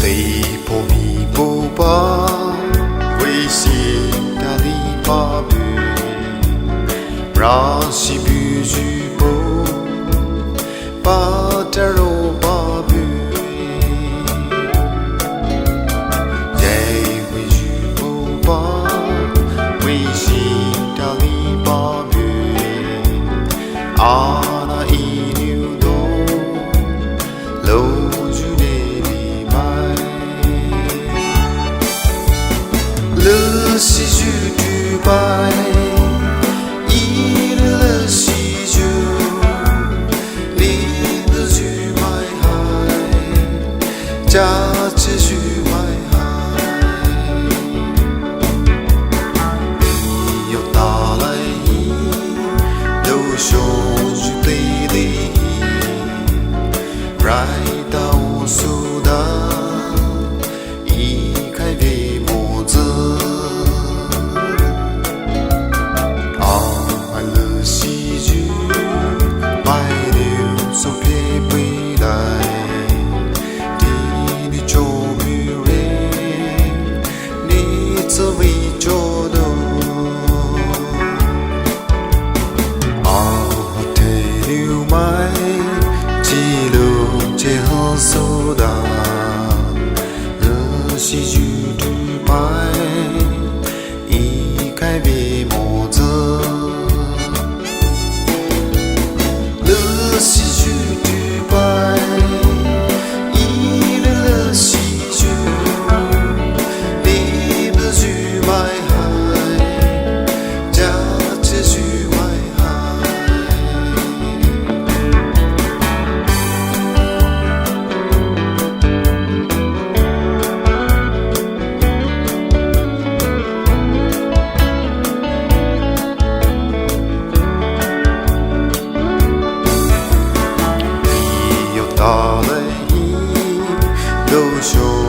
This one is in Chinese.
雷破米不把危险的里把布，让西布举布把这肉把布，也会举布把危险的里把布，啊那一牛多。乐西就独白，一乐西就你的就买海，家家就买海，你有打来都说就对的，来到苏达，一开为模子。苏达，乐西就独白，一开为模子，乐西就独白，一乐西就你不就买海，家家就买海。打雷都说。